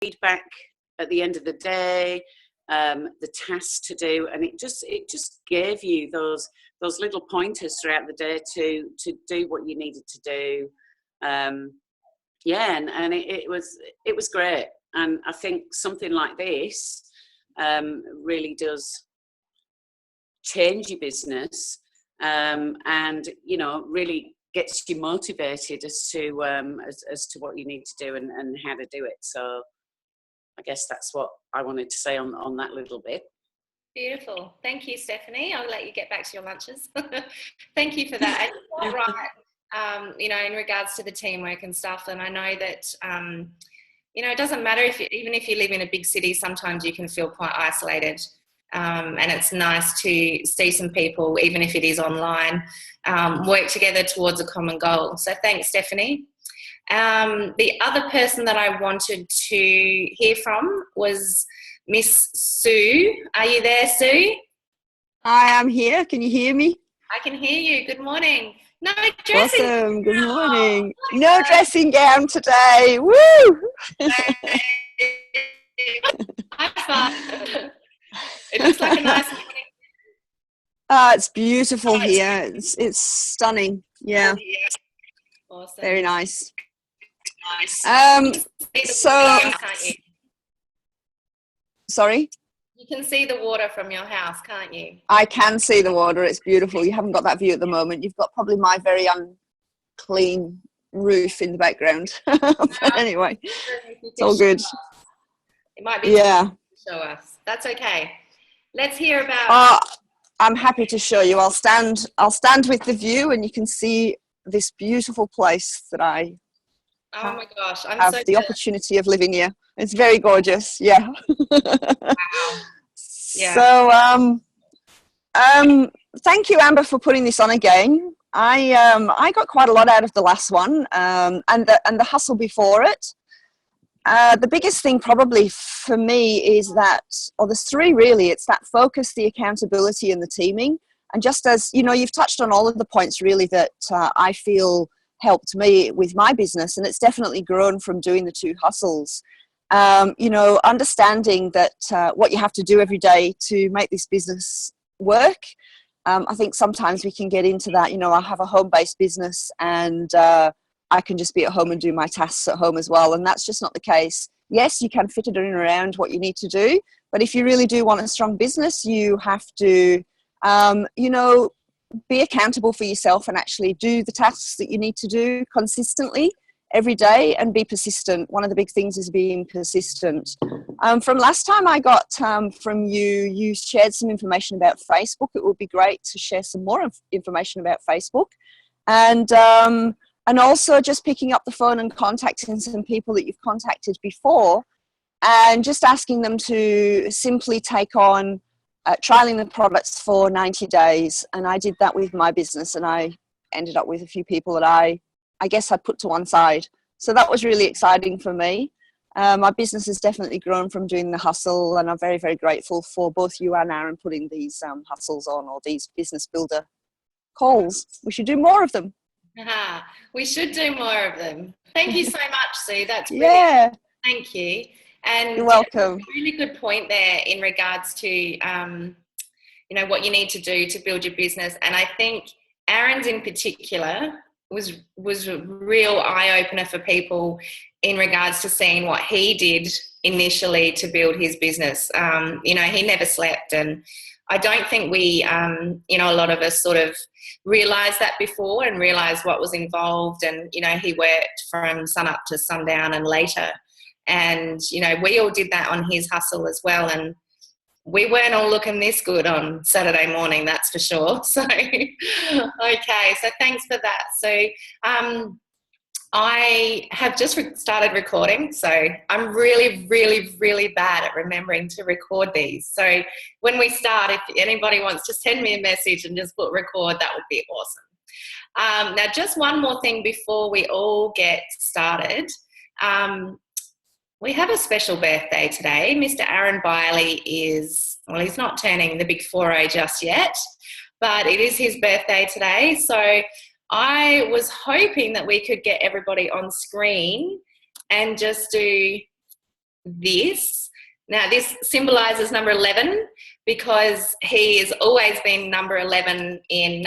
feedback at the end of the day, the tasks to do, and it just gave you those little pointers throughout the day to do what you needed to do. Yeah, and it was great, and I think something like this really does change your business, and really gets you motivated as to what you need to do and how to do it. So I guess that's what I wanted to say on that little bit. Beautiful. Thank you, Stephanie. I'll let you get back to your lunches. Thank you for that. And you're right, in regards to the teamwork and stuff. And I know that, it doesn't matter even if you live in a big city, sometimes you can feel quite isolated. And it's nice to see some people, even if it is online, work together towards a common goal. So thanks, Stephanie. The other person that I wanted to hear from was Miss Sue. Are you there, Sue? I am here. Can you hear me? I can hear you. Good morning. No dressing. Awesome. Good morning. No dressing gown today. Woo! It looks like a nice morning. It's beautiful here. It's stunning. Yeah. Awesome. Very nice. Sorry? You can see the water from your house, can't you? I can see the water. It's beautiful. You haven't got that view at the moment. You've got probably my very unclean roof in the background. But anyway, it's all good. It might be to show us. That's okay. Let's hear about... I'm happy to show you. I'll stand with the view and you can see this beautiful place that I oh my gosh, I'm have so the opportunity of living here. It's very gorgeous. Yeah. Wow. Yeah. So thank you, Amber, for putting this on again. I got quite a lot out of the last one, and the hustle before it. The biggest thing probably for me is that, or there's three really, it's that focus, the accountability and the teaming. And just as, you've touched on all of the points really that I feel helped me with my business, and it's definitely grown from doing the two hustles. Understanding that what you have to do every day to make this business work. I think sometimes we can get into that, I have a home-based business and I can just be at home and do my tasks at home as well. And that's just not the case. Yes, you can fit it in and around what you need to do. But if you really do want a strong business, you have to, be accountable for yourself and actually do the tasks that you need to do consistently every day and be persistent. One of the big things is being persistent. From last time I got from you, you shared some information about Facebook. It would be great to share some more information about Facebook. And also just picking up the phone and contacting some people that you've contacted before and just asking them to simply take on trialing the products for 90 days. And I did that with my business and I ended up with a few people that I guess I'd put to one side. So that was really exciting for me. My business has definitely grown from doing the hustle, and I'm very, very grateful for both you and Aaron putting these hustles on, or these business builder calls. We should do more of them. We should do more of them. Thank you so much, Sue. That's brilliant. Thank you. And you're welcome. Really good point there in regards to what you need to do to build your business. And I think Aaron's in particular was a real eye-opener for people in regards to seeing what he did initially to build his business. He never slept, and I don't think we, a lot of us sort of realised that before and realised what was involved. And, he worked from sun up to sundown and later. And, we all did that on his hustle as well. And we weren't all looking this good on Saturday morning, that's for sure. So, okay, so thanks for that. So I have just started recording, so I'm really, really, really bad at remembering to record these. So when we start, if anybody wants to send me a message and just put record, that would be awesome. Now, just one more thing before we all get started. We have a special birthday today. Mr. Aaron Biley he's not turning the big 40 just yet, but it is his birthday today. So I was hoping that we could get everybody on screen and just do this. Now, this symbolizes number 11 because he has always been number 11 in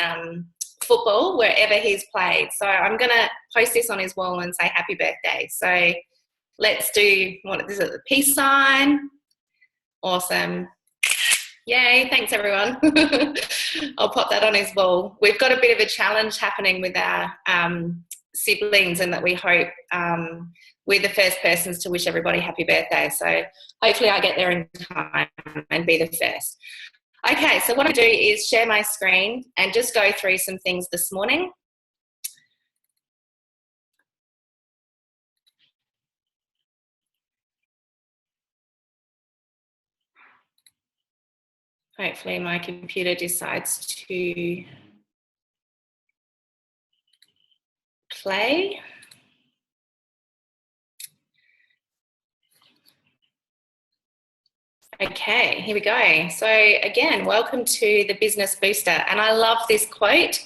football wherever he's played. So I'm going to post this on his wall and say happy birthday. So let's do, what is it, the peace sign. Awesome. Yay, thanks everyone. I'll pop that on his wall. We've got a bit of a challenge happening with our siblings, and that we hope we're the first persons to wish everybody happy birthday. So hopefully I get there in time and be the first. Okay, so what I do is share my screen and just go through some things this morning. Hopefully my computer decides to play. Okay, here we go. So again, welcome to the Business Booster. And I love this quote.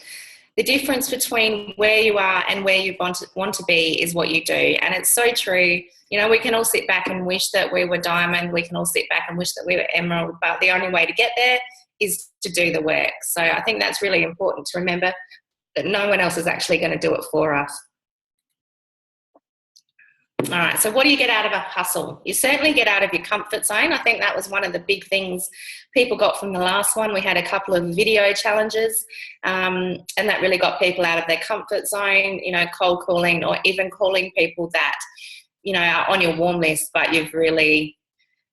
The difference between where you are and where you want to be is what you do. And it's so true. You know, we can all sit back and wish that we were diamond. We can all sit back and wish that we were emerald. But the only way to get there is to do the work. So I think that's really important to remember, that no one else is actually going to do it for us. All right, so what do you get out of a hustle? You certainly get out of your comfort zone. I think that was one of the big things people got from the last one. We had a couple of video challenges, and that really got people out of their comfort zone, you know, cold calling, or even calling people that, you know, are on your warm list, but you've really,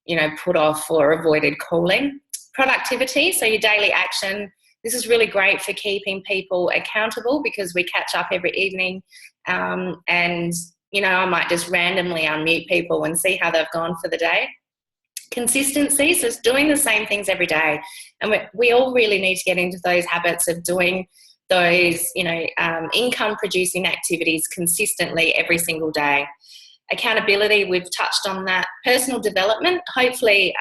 you know, put off or avoided calling. Productivity, so your daily action. This is really great for keeping people accountable because we catch up every evening, and you know, I might just randomly unmute people and see how they've gone for the day. Consistency, so it's doing the same things every day. And we all really need to get into those habits of doing those, you know, income producing activities consistently every single day. Accountability, we've touched on that. Personal development, hopefully,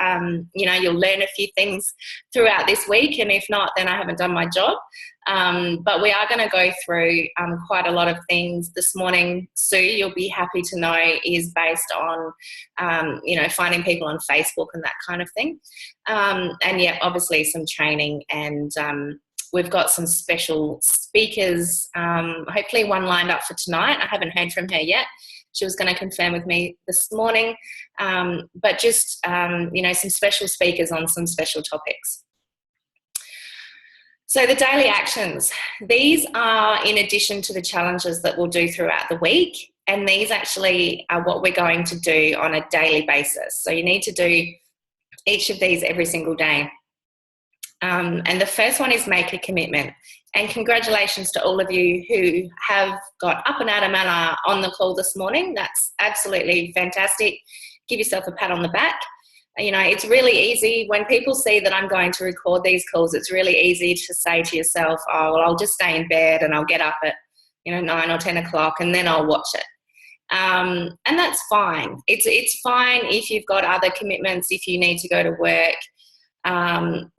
you know, you'll learn a few things throughout this week, and if not, then I haven't done my job. But we are going to go through quite a lot of things this morning. Sue, you'll be happy to know, is based on, you know, finding people on Facebook and that kind of thing. And yeah, obviously some training, and we've got some special speakers, hopefully one lined up for tonight. I haven't heard from her yet. She was going to confirm with me this morning, but just, you know, some special speakers on some special topics. So the daily actions, these are in addition to the challenges that we'll do throughout the week, and these actually are what we're going to do on a daily basis. So you need to do each of these every single day. And the first one is make a commitment. And congratulations to all of you who have got up and out of manner on the call this morning. That's absolutely fantastic. Give yourself a pat on the back. You know, it's really easy when people see that I'm going to record these calls, it's really easy to say to yourself, oh, well, I'll just stay in bed and I'll get up at, you know, 9 or 10 o'clock and then I'll watch it. And that's fine. It's fine if you've got other commitments, if you need to go to work,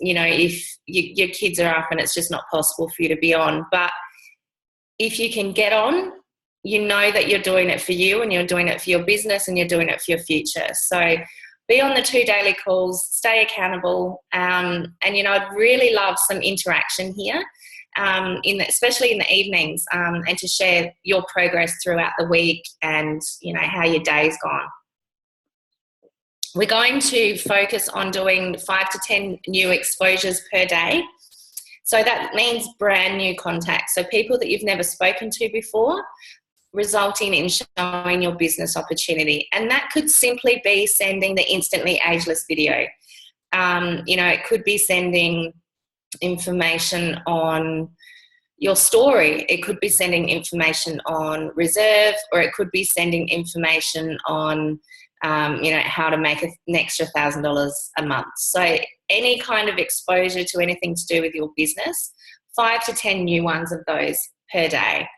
you know, if your kids are up and it's just not possible for you to be on. But if you can get on, you know that you're doing it for you and you're doing it for your business and you're doing it for your future. So be on the 2 daily calls, stay accountable, and, you know, I'd really love some interaction here, especially in the evenings, and to share your progress throughout the week and, you know, how your day's gone. We're going to focus on doing 5 to 10 new exposures per day. So that means brand new contacts. So people that you've never spoken to before, resulting in showing your business opportunity. And that could simply be sending the Instantly Ageless video. You know, it could be sending information on your story. It could be sending information on reserve, or it could be sending information on you know, how to make an extra $1,000 a month. So any kind of exposure to anything to do with your business, 5 to 10 new ones of those per day.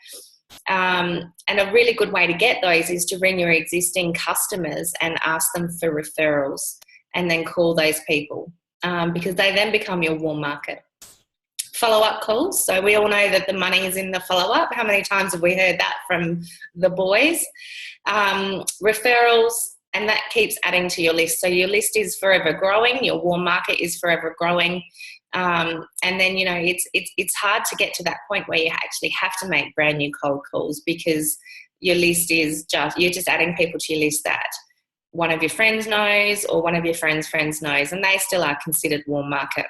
And a really good way to get those is to ring your existing customers and ask them for referrals, and then call those people, because they then become your warm market. Follow-up calls. So we all know that the money is in the follow-up. How many times have we heard that from the boys? Referrals. and that keeps adding to your list. So your list is forever growing, your warm market is forever growing. And then, it's hard to get to that point where you actually have to make brand new cold calls, because your list is you're just adding people to your list that one of your friends knows or one of your friends' friends knows, and they still are considered warm market.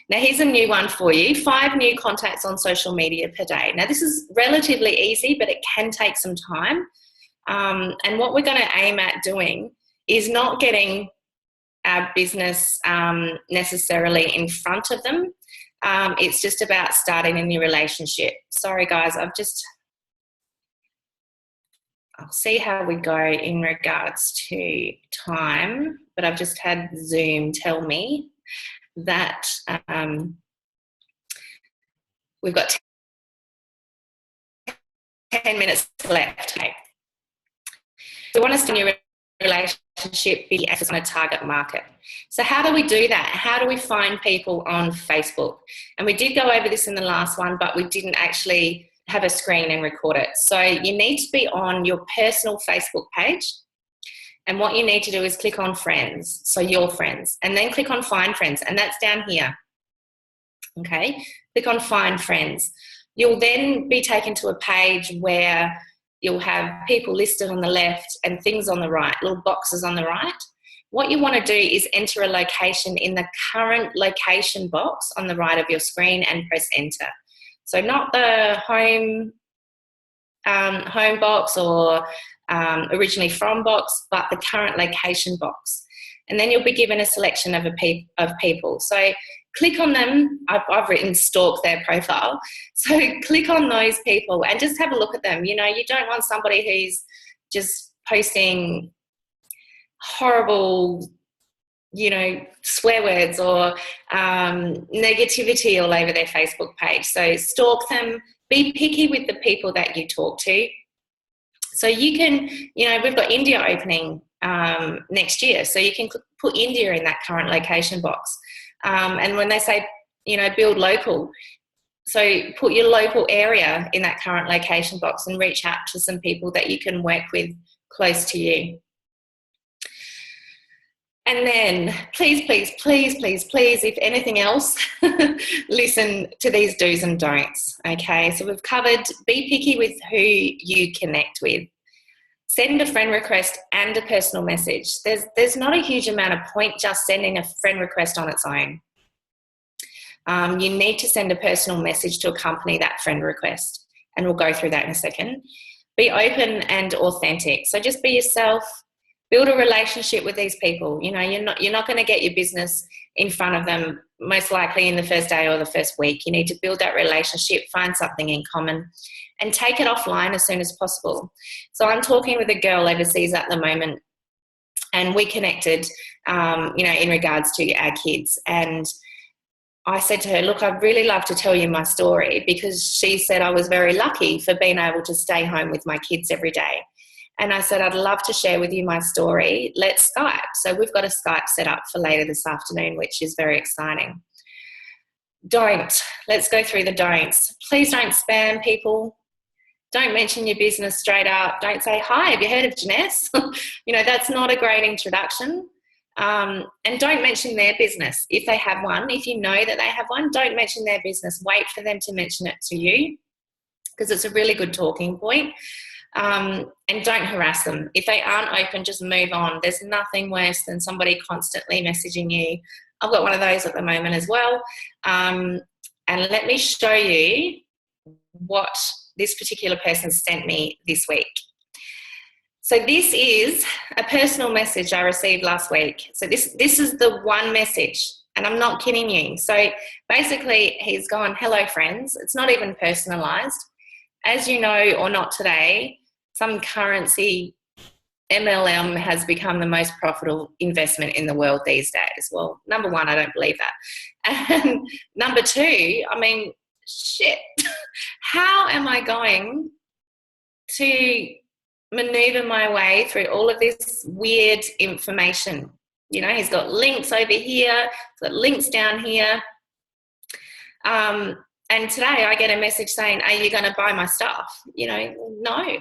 Now, here's a new one for you: 5 new contacts on social media per day. Now, this is relatively easy, but it can take some time. And what we're going to aim at doing is not getting our business necessarily in front of them. It's just about starting a new relationship. Sorry, guys, I'll see how we go in regards to time, but I've just had Zoom tell me that we've got 10 minutes left. Okay. So we want to start a new relationship, be on a target market. So how do we do that? How do we find people on Facebook? And we did go over this in the last one, but we didn't actually have a screen and record it. So you need to be on your personal Facebook page. And what you need to do is click on friends, so your friends, and then click on find friends, and that's down here. Okay, click on find friends. You'll then be taken to a page where you'll have people listed on the left and things on the right, little boxes on the right. What you want to do is enter a location in the current location box on the right of your screen and press enter. So not the home box or originally from box, but the current location box. And then you'll be given a selection of people. So click on them. I've written stalk their profile. So click on those people and just have a look at them. You don't want somebody who's just posting horrible, swear words or negativity all over their Facebook page. So stalk them. Be picky with the people that you talk to. So you can, we've got India opening next year. So you can put India in that current location box. And when they say, build local, so put your local area in that current location box and reach out to some people that you can work with close to you. And then please, if anything else, listen to these do's and don'ts, okay? So we've covered be picky with who you connect with. Send a friend request and a personal message. There's not a huge amount of point just sending a friend request on its own. You need to send a personal message to accompany that friend request, and we'll go through that in a second. Be open and authentic. So just be yourself. Build a relationship with these people. You're not going to get your business in front of them most likely in the first day or the first week. You need to build that relationship, find something in common, and take it offline as soon as possible. So I'm talking with a girl overseas at the moment, and we connected, in regards to our kids. And I said to her, look, I'd really love to tell you my story, because she said I was very lucky for being able to stay home with my kids every day. And I said, I'd love to share with you my story. Let's Skype. So we've got a Skype set up for later this afternoon, which is very exciting. Let's go through the don'ts. Please don't spam people. Don't mention your business straight up. Don't say, hi, have you heard of Janess? That's not a great introduction. And don't mention their business. If they have one, if you know that they have one, don't mention their business. Wait for them to mention it to you, because it's a really good talking point. And don't harass them. If they aren't open, just move on. There's nothing worse than somebody constantly messaging you. I've got one of those at the moment as well. And let me show you what this particular person sent me this week. So this is a personal message I received last week. So this is the one message, and I'm not kidding you. So basically he's gone, hello friends. It's not even personalized. As you know or not today, some currency, MLM, has become the most profitable investment in the world these days. Well, number one, I don't believe that. And number two, shit, how am I going to maneuver my way through all of this weird information? He's got links over here, he's got links down here. And today I get a message saying, are you going to buy my stuff? No.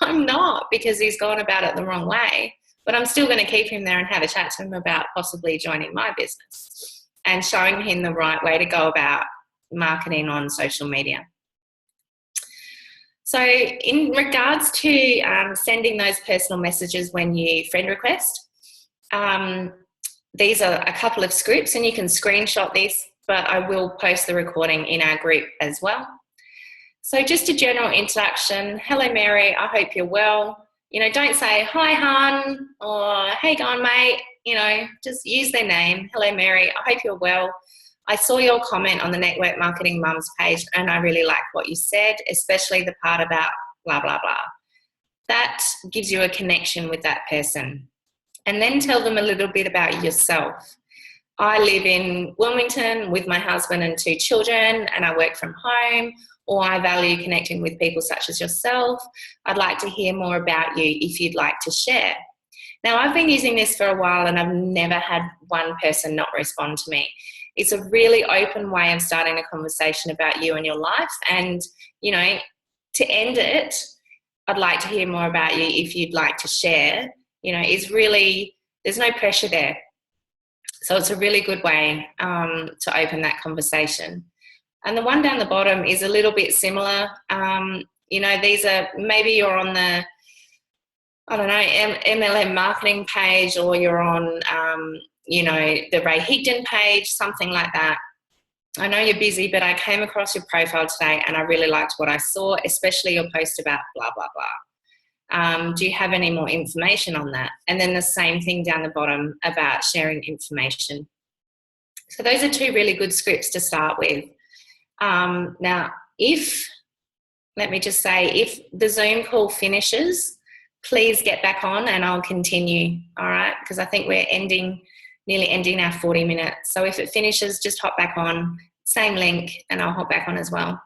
I'm not, because he's gone about it the wrong way. But I'm still going to keep him there and have a chat to him about possibly joining my business and showing him the right way to go about marketing on social media. So in regards to sending those personal messages when you friend request, these are a couple of scripts, and you can screenshot this, but I will post the recording in our group as well. So just a general introduction. Hello, Mary. I hope you're well. Don't say, hi, hon, or hey, gone, mate. Just use their name. Hello, Mary. I hope you're well. I saw your comment on the Network Marketing Mums page, and I really like what you said, especially the part about blah, blah, blah. That gives you a connection with that person. And then tell them a little bit about yourself. I live in Wilmington with my husband and 2 children, and I work from home, or I value connecting with people such as yourself. I'd like to hear more about you if you'd like to share. Now, I've been using this for a while, and I've never had one person not respond to me. It's a really open way of starting a conversation about you and your life. And, to end it, I'd like to hear more about you if you'd like to share, is really, there's no pressure there. So it's a really good way to open that conversation. And the one down the bottom is a little bit similar. These are, maybe you're on the, MLM marketing page, or you're on, the Ray Higdon page, something like that. I know you're busy, but I came across your profile today and I really liked what I saw, especially your post about blah, blah, blah. Do you have any more information on that? And then the same thing down the bottom about sharing information. So those are 2 really good scripts to start with. Now, if the Zoom call finishes, please get back on and I'll continue, all right? Because I think we're nearly ending our 40 minutes. So if it finishes, just hop back on, same link, and I'll hop back on as well.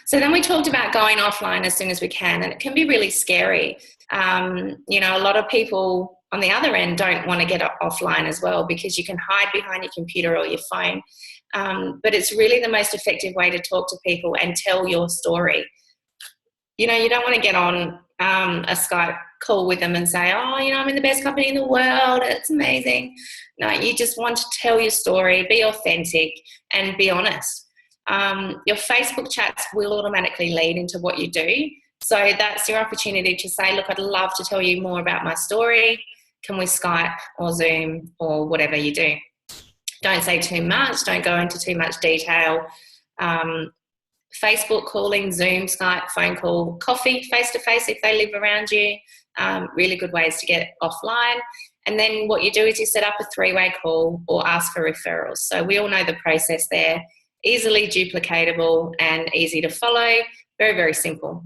So then we talked about going offline as soon as we can, and it can be really scary. A lot of people on the other end don't want to get offline as well, because you can hide behind your computer or your phone. But it's really the most effective way to talk to people and tell your story. You don't want to get on a Skype call with them and say, I'm in the best company in the world, it's amazing. No, you just want to tell your story, be authentic, and be honest. Your Facebook chats will automatically lead into what you do. So that's your opportunity to say, look, I'd love to tell you more about my story. Can we Skype or Zoom or whatever you do? Don't say too much. Don't go into too much detail. Facebook calling, Zoom, Skype, phone call, coffee, face-to-face if they live around you. Really good ways to get offline. And then what you do is you set up a 3-way call or ask for referrals. So we all know the process there. Easily duplicatable and easy to follow. Very, very simple.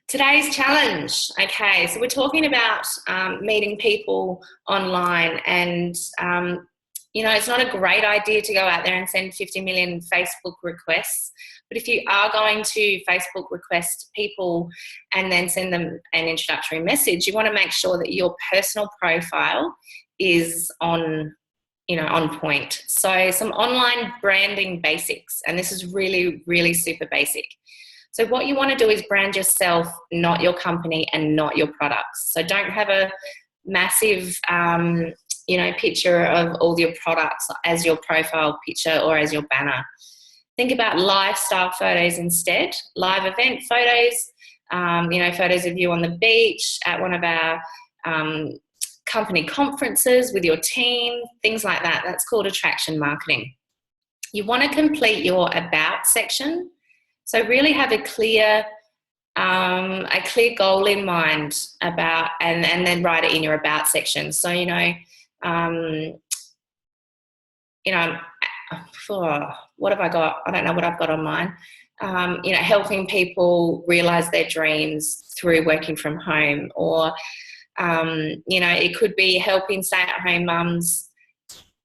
Today's challenge. Okay, so we're talking about meeting people online, and it's not a great idea to go out there and send 50 million Facebook requests. But if you are going to Facebook request people and then send them an introductory message, you want to make sure that your personal profile is on point. So some online branding basics, and this is really, really super basic. So what you want to do is brand yourself, not your company and not your products. So don't have a massive, picture of all your products as your profile picture or as your banner. Think about lifestyle photos instead, live event photos, photos of you on the beach, at one of our company conferences with your team, things like that. That's called attraction marketing. You want to complete your about section. So really have a clear goal in mind about, and then write it in your about section. So, what have I got? I don't know what I've got on mine. Helping people realize their dreams through working from home, or, it could be helping stay-at-home mums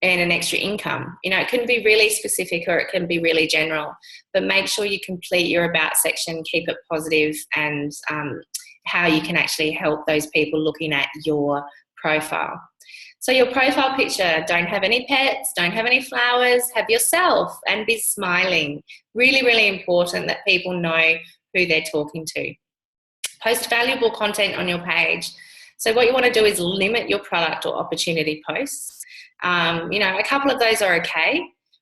earn an extra income. It can be really specific or it can be really general, but make sure you complete your about section, keep it positive, and how you can actually help those people looking at your profile. So your profile picture, don't have any pets, don't have any flowers, have yourself and be smiling. Really, really important that people know who they're talking to. Post valuable content on your page. So what you want to do is limit your product or opportunity posts. A couple of those are okay,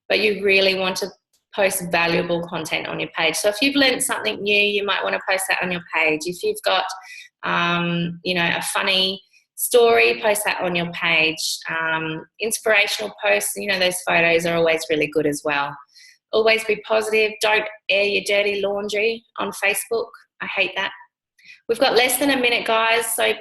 but you really want to post valuable content on your page. So if you've learned something new, you might want to post that on your page. If you've got, a funny story, post that on your page. Inspirational posts, those photos are always really good as well. Always be positive. Don't air your dirty laundry on Facebook. I hate that. We've got less than a minute, guys, so